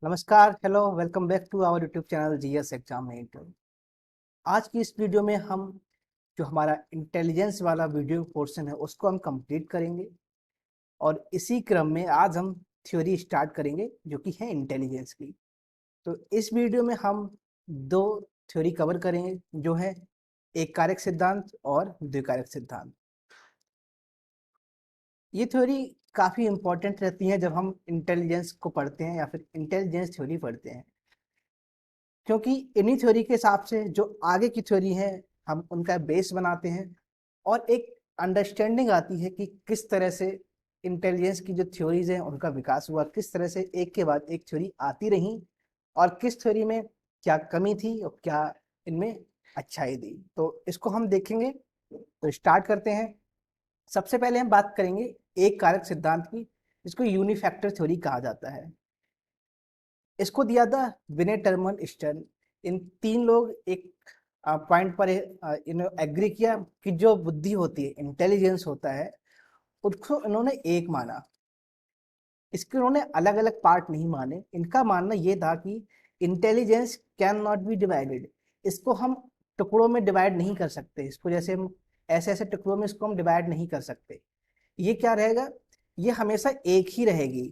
नमस्कार, hello, welcome back to our YouTube channel GS exam inter. आज की इस वीडियो में हम जो हमारा इंटेलिजेंस वाला वीडियो पोर्शन है उसको हम कंप्लीट करेंगे और इसी क्रम में आज हम थ्योरी स्टार्ट करेंगे जो कि है इंटेलिजेंस की। तो इस वीडियो में हम दो थ्योरी कवर करेंगे जो है एक कारक सिद्धांत और द्विकारक सिद्धांत। ये थ्योरी काफ़ी इंपॉर्टेंट रहती है जब हम इंटेलिजेंस को पढ़ते हैं या फिर इंटेलिजेंस थ्योरी पढ़ते हैं, क्योंकि इन्हीं थ्योरी के हिसाब से जो आगे की थ्योरी है हम उनका बेस बनाते हैं और एक अंडरस्टैंडिंग आती है कि किस तरह से इंटेलिजेंस की जो थ्योरीज हैं उनका विकास हुआ, किस तरह से एक के बाद एक थ्योरी आती रही और किस थ्योरी में क्या कमी थी और क्या इनमें अच्छाई दी। तो इसको हम देखेंगे। तो स्टार्ट करते हैं। सबसे पहले हम बात करेंगे एक कारक सिद्धांत की, जिसको यूनिफैक्टर थ्योरी कहा जाता है। इसको दिया था विनय टर्मन स्टर्न। इन तीन लोग एक पॉइंट पर इन्होंने एग्री किया कि जो बुद्धि होती है, इंटेलिजेंस होता है, उसको इन्होंने एक माना। इसके उन्होंने अलग अलग पार्ट नहीं माने। इनका मानना ये था कि intelligence can not be divided. इसको हम टुकड़ों में डिवाइड नहीं कर सकते। इसको जैसे हम ऐसे ऐसे टुकड़ों में इसको हम डिवाइड नहीं कर सकते। ये क्या रहेगा, ये हमेशा एक ही रहेगी।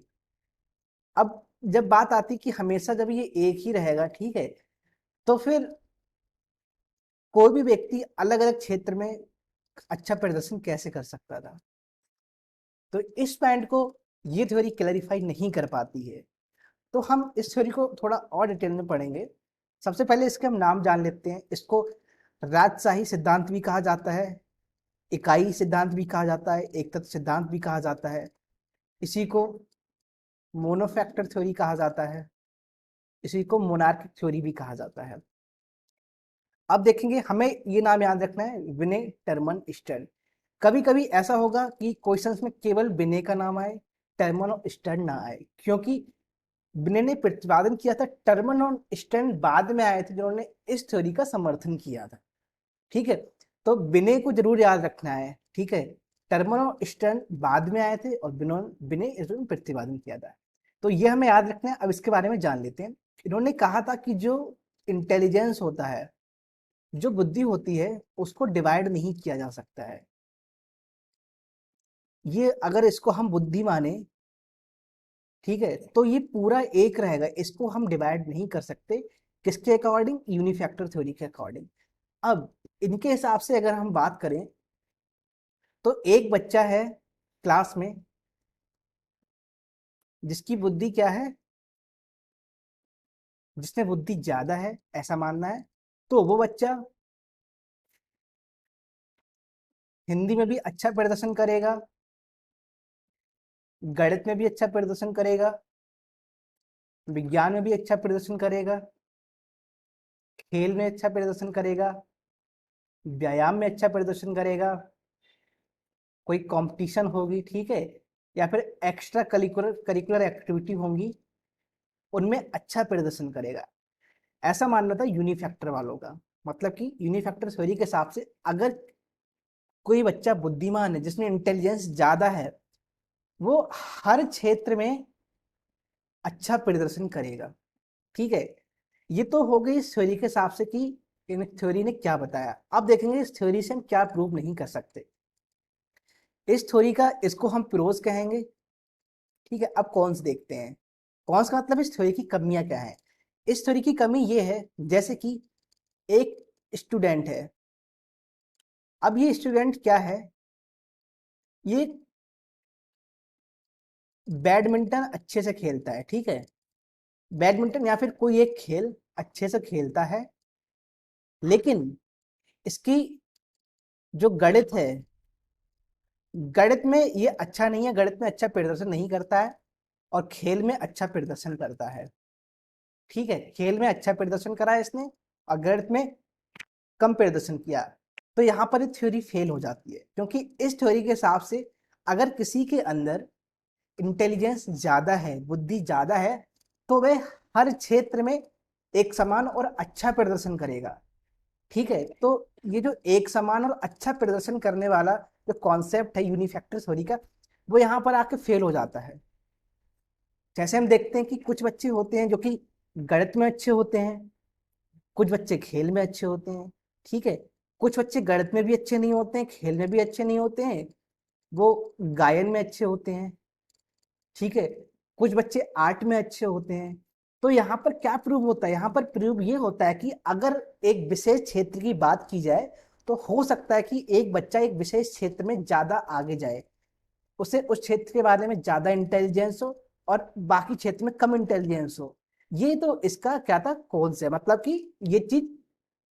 अब जब बात आती कि हमेशा जब ये एक ही रहेगा, ठीक है, तो फिर कोई भी व्यक्ति अलग अलग क्षेत्र में अच्छा प्रदर्शन कैसे कर सकता था। तो इस पॉइंट को ये थ्योरी क्लैरिफाई नहीं कर पाती है। तो हम इस थ्योरी को थोड़ा और डिटेल में पढ़ेंगे। सबसे पहले इसके हम नाम जान लेते हैं। इसको राजशाही सिद्धांत भी कहा जाता है, इकाई सिद्धांत भी कहा जाता है, एक तत्व सिद्धांत भी कहा जाता है। इसी को मोनोफैक्टर थ्योरी कहा जाता है, इसी को मोनार्किक थ्योरी भी कहा जाता है। अब देखेंगे, हमें ये नाम याद रखना है, विनय टर्मन स्टर्न। कभी कभी ऐसा होगा कि क्वेश्चंस में केवल विनय का नाम आए, टर्मन और स्टर्न ना आए, क्योंकि विनय ने प्रतिपादन किया था, टर्मन और स्टर्न बाद में आए थे जिन्होंने इस थ्योरी का समर्थन किया था। ठीक है, तो विनय को जरूर याद रखना है। ठीक है, टर्मन और स्टर्न बाद में आए थे और विनय इसमें प्रतिपादन किया था। तो ये हमें याद रखना है। अब इसके बारे में जान लेते हैं। इन्होंने कहा था कि जो इंटेलिजेंस होता है, जो बुद्धि होती है, उसको डिवाइड नहीं किया जा सकता है। ये अगर इसको हम बुद्धि माने, ठीक है, तो ये पूरा एक रहेगा। इसको हम डिवाइड नहीं कर सकते। किसके अकॉर्डिंग? यूनिफैक्टर थ्योरी के अकॉर्डिंग। अब इनके हिसाब से अगर हम बात करें तो एक बच्चा है क्लास में जिसकी बुद्धि क्या है, जिसमें बुद्धि ज्यादा है, ऐसा मानना है। तो वो बच्चा हिंदी में भी अच्छा प्रदर्शन करेगा, गणित में भी अच्छा प्रदर्शन करेगा, विज्ञान में भी अच्छा प्रदर्शन करेगा, खेल में अच्छा प्रदर्शन करेगा, व्यायाम में अच्छा प्रदर्शन करेगा, कोई कंपटीशन होगी, ठीक है, या फिर एक्स्ट्रा करिकुलर करिकुलर एक्टिविटी होंगी, उनमें अच्छा प्रदर्शन करेगा। ऐसा मानना था यूनिफैक्टर वालों का। मतलब कि यूनिफैक्टर थ्योरी के हिसाब से अगर कोई बच्चा बुद्धिमान है, जिसमें इंटेलिजेंस ज्यादा है, वो हर क्षेत्र में अच्छा प्रदर्शन करेगा। ठीक है, ये तो हो गई इस थ्योरी के हिसाब से कि इन थ्योरी ने क्या बताया। अब देखेंगे इस थ्योरी से हम क्या प्रूव नहीं कर सकते। इस थ्योरी का, इसको हम प्रोज कहेंगे। ठीक है, अब कॉन्स देखते हैं। कॉन्स का मतलब इस थ्योरी की कमियां क्या है। इस थ्योरी की कमी ये है, जैसे कि एक स्टूडेंट है। अब ये स्टूडेंट क्या है, ये बैडमिंटन अच्छे से खेलता है। ठीक है, बैडमिंटन या फिर कोई एक खेल अच्छे से खेलता है, लेकिन इसकी जो गणित है, गणित में ये अच्छा नहीं है, गणित में अच्छा प्रदर्शन नहीं करता है और खेल में अच्छा प्रदर्शन करता है। ठीक है, खेल में अच्छा प्रदर्शन करा है इसने और गणित में कम प्रदर्शन किया। तो यहाँ पर थ्योरी फेल हो जाती है, क्योंकि इस थ्योरी के हिसाब से अगर किसी के अंदर इंटेलिजेंस ज्यादा है, बुद्धि ज्यादा है, तो वह हर क्षेत्र में एक समान और अच्छा प्रदर्शन करेगा। ठीक है, तो ये जो एक समान और अच्छा प्रदर्शन करने वाला जो कॉन्सेप्ट है यूनिफैक्टर थ्योरी का, वो यहाँ पर आके फेल हो जाता है। जैसे हम देखते हैं कि कुछ बच्चे होते हैं जो कि गणित में अच्छे होते हैं, कुछ बच्चे खेल में अच्छे होते हैं, ठीक है। कुछ बच्चे गणित में भी अच्छे नहीं होते हैं, खेल में भी अच्छे नहीं होते हैं, वो गायन में अच्छे होते हैं, ठीक है। कुछ बच्चे आर्ट में अच्छे होते हैं। तो यहाँ पर क्या प्रूव होता है, यहाँ पर प्रूव ये होता है कि अगर एक विशेष क्षेत्र की बात की जाए तो हो सकता है कि एक बच्चा एक विशेष क्षेत्र में ज्यादा आगे जाए, उसे उस क्षेत्र के बारे में ज्यादा इंटेलिजेंस हो और बाकी क्षेत्र में कम इंटेलिजेंस हो। ये तो इसका क्या था, कौन से मतलब कि ये चीज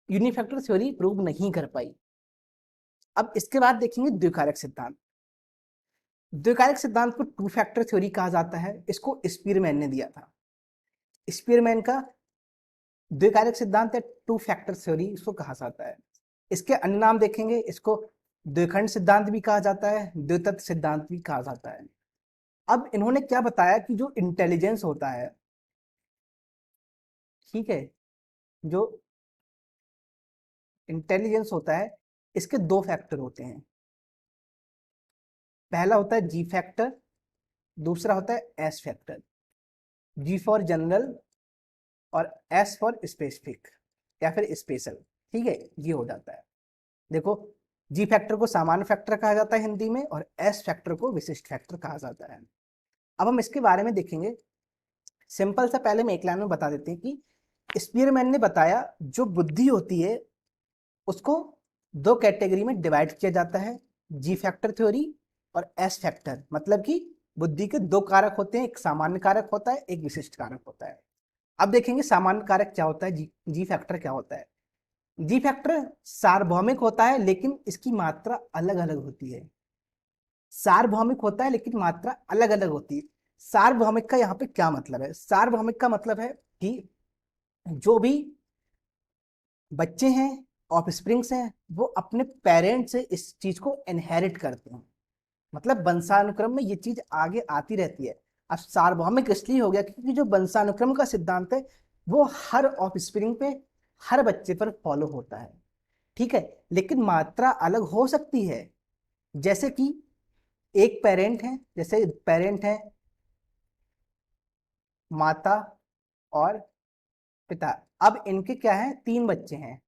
यूनिफैक्टर थ्योरी प्रूव नहीं कर पाई। अब इसके बाद देखेंगे द्विकारक सिद्धांत। द्विकारक सिद्धांत को टू फैक्टर थ्योरी कहा जाता है, इसको स्पीरमैन ने दिया था। स्पीरमैन का द्विकारक सिद्धांत है टू फैक्टर थ्योरी इसको कहा जाता है। इसके अन्य नाम देखेंगे, इसको द्विखंड सिद्धांत भी कहा जाता है, द्वितत्व सिद्धांत भी कहा जाता है। अब इन्होंने क्या बताया कि जो इंटेलिजेंस होता है, ठीक है, जो इंटेलिजेंस होता है इसके दो फैक्टर होते हैं। पहला होता है जी फैक्टर, दूसरा होता है S factor. G for general और एस फॉर स्पेसिफिक या फिर स्पेशल, ठीक है, ये हो जाता है। देखो, जी फैक्टर को सामान्य फैक्टर कहा जाता है हिंदी में और एस फैक्टर को विशिष्ट फैक्टर कहा जाता है। अब हम इसके बारे में देखेंगे। सिंपल सा पहले हम एक लाइन में बता देते हैं कि स्पीरमैन ने बताया जो बुद्धि होती है उसको दो कैटेगरी में डिवाइड किया जाता है, जी फैक्टर थ्योरी और एस फैक्टर। मतलब कि बुद्धि के दो कारक होते हैं, एक सामान्य कारक होता है, एक विशिष्ट कारक होता है। अब देखेंगे सामान्य कारक क्या होता है, जी फैक्टर क्या होता है। जी फैक्टर सार्वभौमिक होता है लेकिन इसकी मात्रा अलग अलग होती है। सार्वभौमिक होता है लेकिन मात्रा अलग अलग होती है। सार्वभौमिक का यहाँ पे क्या मतलब है, सार्वभौमिक का मतलब है कि जो भी बच्चे हैं, ऑफस्प्रिंग्स हैं, वो अपने पेरेंट्स से इस चीज को इनहेरिट करते हैं। मतलब वंशानुक्रम में ये चीज आगे आती रहती है। अब सार्वभौमिक इसलिए हो गया क्योंकि जो वंशानुक्रम का सिद्धांत है वो हर ऑफस्प्रिंग पे, हर बच्चे पर फॉलो होता है, ठीक है। लेकिन मात्रा अलग हो सकती है। जैसे कि एक पेरेंट है, जैसे पेरेंट है माता और पिता। अब इनके क्या है, तीन बच्चे हैं,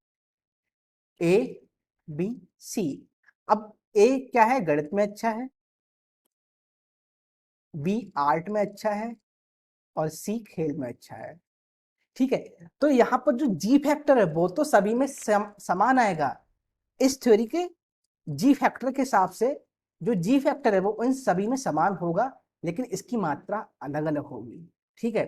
ए बी सी। अब ए क्या है, गणित में अच्छा है, बी आर्ट में अच्छा है और सी खेल में अच्छा है, ठीक है। तो यहाँ पर जो जी फैक्टर है वो तो सभी में समान आएगा। इस थ्योरी के जी फैक्टर के हिसाब से जो जी फैक्टर है वो इन सभी में समान होगा, लेकिन इसकी मात्रा अलग अलग होगी, ठीक है।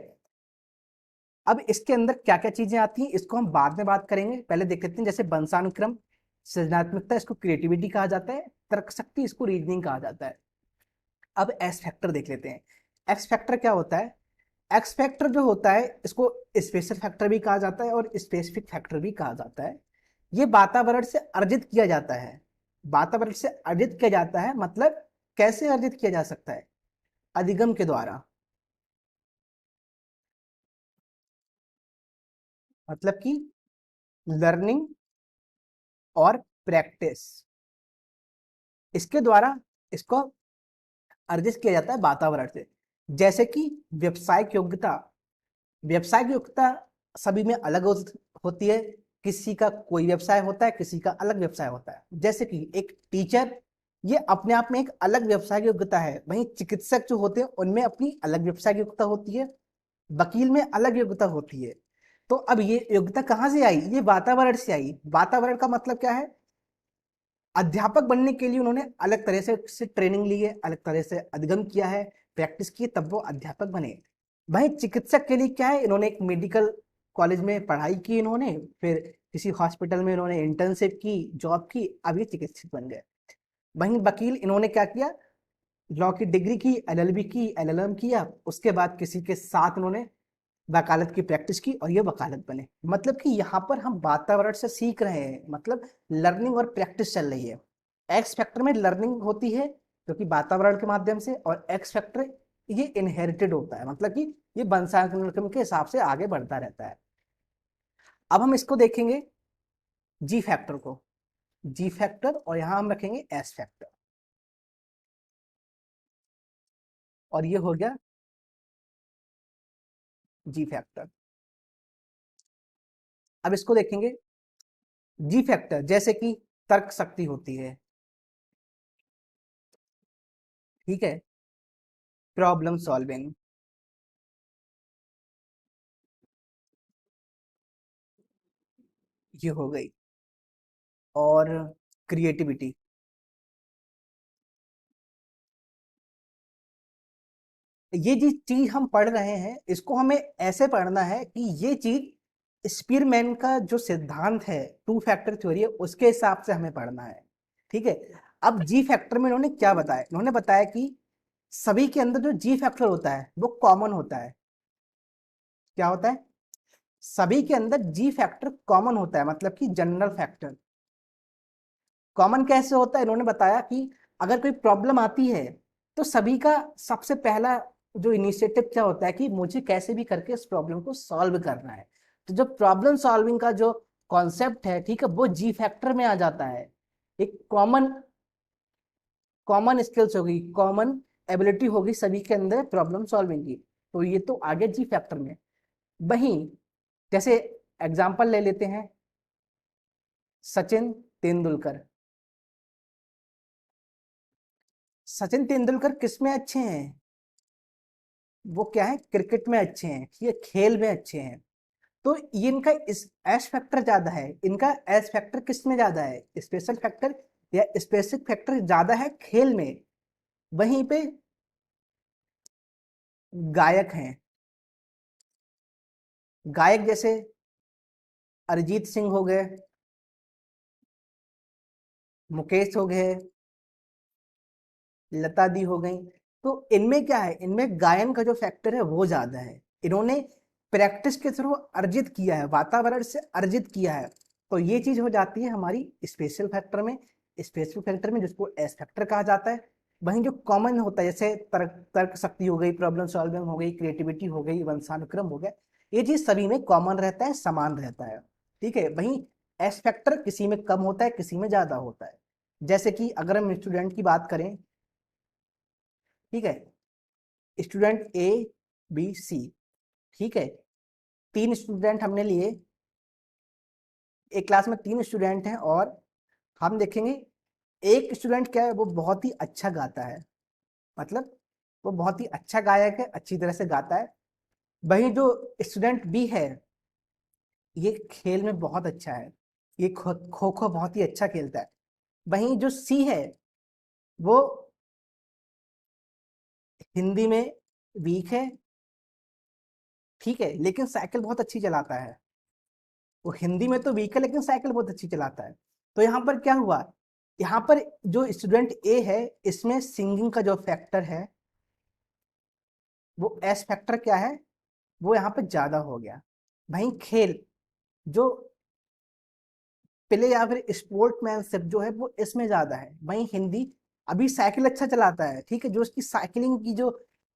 अब इसके अंदर क्या क्या चीजें आती हैं इसको हम बाद में बात करेंगे, पहले देख लेते हैं। जैसे वंशानुक्रम, सृजनात्मकता इसको क्रिएटिविटी कहा जाता है, तर्क शक्ति इसको रीजनिंग कहा जाता है। अब एस फैक्टर देख लेते हैं। एक्स फैक्टर क्या होता है, एक्स फैक्टर जो होता है इसको स्पेशल फैक्टर भी कहा जाता है और स्पेसिफिक फैक्टर भी कहा जाता है। ये वातावरण से अर्जित किया जाता है। वातावरण से अर्जित किया जाता है मतलब कैसे अर्जित किया जा सकता है, अधिगम के द्वारा। मतलब कि लर्निंग और प्रैक्टिस, इसके द्वारा इसको अर्जित किया जाता है वातावरण से। जैसे कि व्यवसायिक योग्यता, व्यवसायिक योग्यता सभी में अलग होती है। किसी का कोई व्यवसाय होता है, किसी का अलग व्यवसाय होता है। जैसे कि एक टीचर, ये अपने आप में एक अलग व्यवसायिक योग्यता है। वहीं चिकित्सक जो होते हैं उनमें अपनी अलग व्यवसायिक योग्यता होती है, वकील में अलग योग्यता होती है। तो अब ये योग्यता कहाँ से आई, ये वातावरण से आई। वातावरण का मतलब क्या है, अध्यापक बनने के लिए उन्होंने अलग तरह से ट्रेनिंग ली है, अलग तरह से अधिगम किया है, प्रैक्टिस की, तब वो अध्यापक बने। वहीं चिकित्सक के लिए क्या है, इन्होंने एक मेडिकल कॉलेज में पढ़ाई की, इन्होंने फिर किसी हॉस्पिटल में इन्होंने इंटर्नशिप की, जॉब की, अब ये चिकित्सक बन गए। वहीं वकील, इन्होंने क्या किया, लॉ की डिग्री की, एलएलबी की, एलएलएम किया, उसके बाद किसी के साथ उन्होंने वकालत की प्रैक्टिस की और ये वकालत बने। मतलब कि यहाँ पर हम वातावरण से सीख रहे हैं, मतलब लर्निंग और प्रैक्टिस चल रही है। एक्स फैक्टर में लर्निंग होती है जो कि वातावरण के माध्यम से, और एक्स फैक्टर ये इनहेरिटेड होता है, मतलब कि ये वंशानुक्रम के हिसाब से आगे बढ़ता रहता है। अब हम इसको देखेंगे जी फैक्टर को, जी फैक्टर, और यहां हम रखेंगे एस फैक्टर। और ये हो गया जी फैक्टर। अब इसको देखेंगे, जी फैक्टर जैसे कि तर्क शक्ति होती है, ठीक है, प्रॉब्लम सॉल्विंग, ये हो गई, और क्रिएटिविटी। ये जी चीज हम पढ़ रहे हैं, इसको हमें ऐसे पढ़ना है कि ये चीज स्पीरमैन का जो सिद्धांत है, टू फैक्टर थ्योरी है, उसके हिसाब से हमें पढ़ना है, ठीक है। अब जी फैक्टर में इन्होंने क्या बताया, इन्होंने बताया कि सभी के अंदर जो जी फैक्टर होता है वो कॉमन होता है। क्या होता है? सभी के अंदर जी फैक्टर कॉमन होता है, मतलब कि जनरल फैक्टर। कॉमन कैसे होता है? इन्होंने बताया कि अगर कोई प्रॉब्लम आती है तो सभी का सबसे पहला जो इनिशिएटिव क्या होता है कि मुझे कैसे भी करके इस प्रॉब्लम को सॉल्व करना है। तो जो प्रॉब्लम सॉल्विंग का जो कॉन्सेप्ट है, ठीक है, वो जी फैक्टर में आ जाता है। एक कॉमन कॉमन स्किल्स होगी, कॉमन एबिलिटी होगी सभी के अंदर प्रॉब्लम सॉल्विंग की, तो ये तो आगे जी फैक्टर में। वहीं जैसे एग्जाम्पल ले लेते हैं, सचिन तेंदुलकर। सचिन तेंदुलकर किस में अच्छे हैं? वो क्या है, क्रिकेट में अच्छे हैं, ये खेल में अच्छे हैं। तो ये इनका इस एस फैक्टर ज्यादा है, इनका एस फैक्टर किस में ज्यादा है, स्पेशल फैक्टर या स्पेसिफिक फैक्टर ज्यादा है खेल में। वहीं पे गायक हैं, गायक जैसे अरिजीत सिंह हो गए, मुकेश हो गए, लता दी हो गई। तो इनमें क्या है, इनमें गायन का जो फैक्टर है वो ज्यादा है। इन्होंने प्रैक्टिस के थ्रू अर्जित किया है, वातावरण से अर्जित किया है। तो ये चीज हो जाती है हमारी स्पेशल फैक्टर में, स्पेसिफिक फैक्टर में, जिसको एस फैक्टर कहा जाता है। वहीं जो कॉमन होता है, जैसे तर्क शक्ति हो गई, प्रॉब्लम सॉल्विंग हो गई, क्रिएटिविटी हो गई, वंशानुक्रम हो गया, ये चीज सभी में कॉमन रहता है, समान रहता है, ठीक है। वहीं एस फैक्टर किसी में कम होता है, किसी में ज्यादा होता है। जैसे कि अगर हम स्टूडेंट की बात करें, ठीक है, स्टूडेंट ए बी सी, ठीक है, तीन स्टूडेंट हमने लिए, एक क्लास में तीन स्टूडेंट हैं, और हम देखेंगे एक स्टूडेंट क्या है, वो बहुत ही अच्छा गाता है, मतलब वो बहुत ही अच्छा गायक है, अच्छी तरह से गाता है। वहीं जो स्टूडेंट बी है, ये खेल में बहुत अच्छा है, ये खो खो बहुत ही अच्छा खेलता है। वहीं जो सी है, वो हिंदी में वीक है, ठीक है, लेकिन साइकिल बहुत अच्छी चलाता है। वो हिंदी में तो वीक है लेकिन साइकिल बहुत अच्छी चलाता है। तो यहाँ पर क्या हुआ, यहाँ पर जो स्टूडेंट ए है, इसमें सिंगिंग का जो फैक्टर है, वो एस फैक्टर क्या है, वो यहाँ पर ज्यादा हो गया। वहीं खेल, जो प्ले या फिर स्पोर्ट्समैनशिप जो है वो इसमें ज्यादा है। वहीं हिंदी, अभी साइकिल अच्छा चलाता है, ठीक है, जो उसकी साइकिलिंग की जो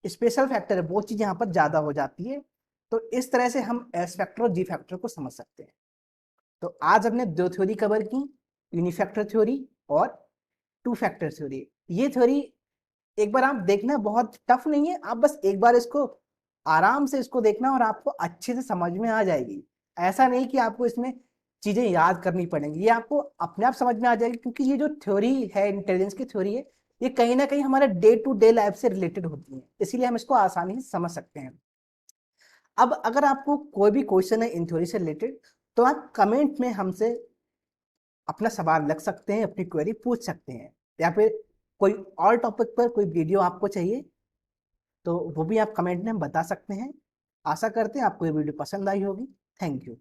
स्पेशल फैक्टर है वो चीज यहाँ पर ज्यादा हो जाती है। तो इस तरह से हम एस फैक्टर और जी फैक्टर को समझ सकते हैं। तो आज हमने दो थ्योरी कवर की, यूनिफैक्टर थ्योरी और टू फैक्टर थ्योरी। ये थ्योरी एक बार आप देखना, बहुत टफ नहीं है, आप बस एक बार इसको आराम से इसको देखना और आपको अच्छे से समझ में आ जाएगी। ऐसा नहीं कि आपको इसमें चीजें याद करनी पड़ेंगी, ये आपको अपने आप समझ में आ जाएगी, क्योंकि ये जो थ्योरी है, इंटेलिजेंस की थ्योरी है, ये कहीं ना कहीं हमारे डे टू डे लाइफ से रिलेटेड होती है, इसीलिए हम इसको आसानी से समझ सकते हैं। अब अगर आपको कोई भी क्वेश्चन है इन थ्योरी से रिलेटेड, तो आप कमेंट में हमसे अपना सवाल रख सकते हैं, अपनी क्वेरी पूछ सकते हैं, या फिर कोई और टॉपिक पर कोई वीडियो आपको चाहिए तो वो भी आप कमेंट में हम बता सकते हैं। आशा करते हैं आपको ये वीडियो पसंद आई होगी। Thank you.